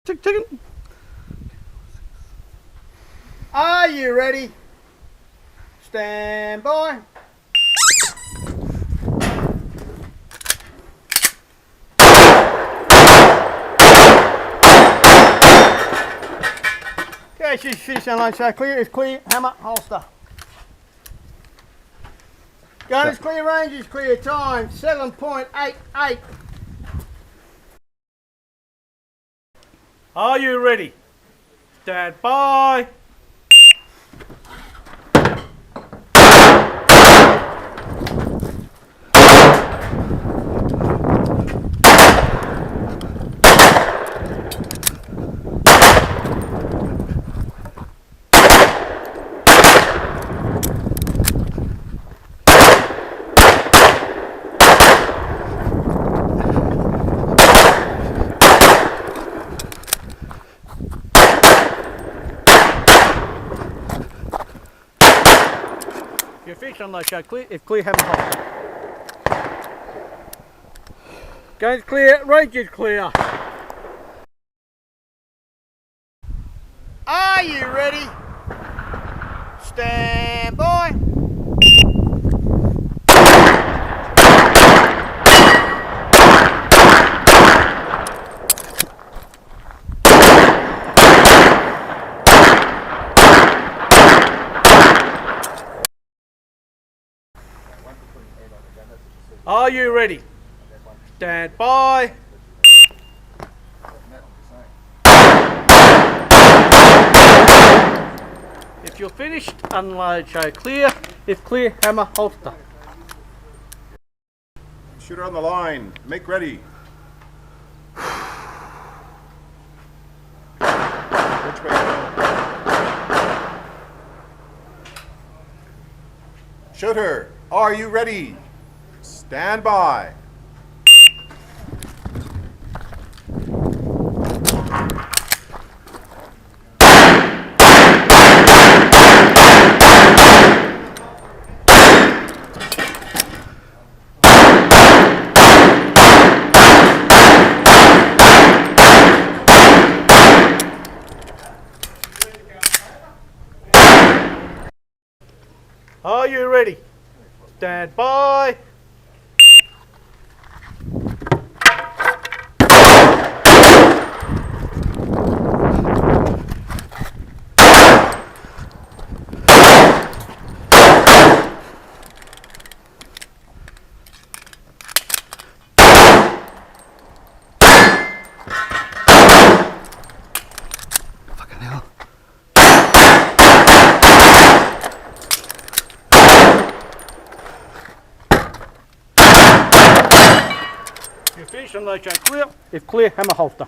Chicken. Are you ready? Stand by. Okay, she's finished on line, so clear is clear, hammer, holster. Gun is clear, range is clear, time 7.88. Are you ready? Stand by. Your fish on those show clear. If clear, have a hold. Gun's clear, range is clear. Are you ready? Stand by. Are you ready? Stand by. If you're finished, unload, show clear. If clear, hammer, holster. Shooter on the line. Make ready. Which way? Shooter, are you ready? Stand by. Are you ready? Stand by. Fucking hell. Your fish unload, show clear. If clear, hammer, holster.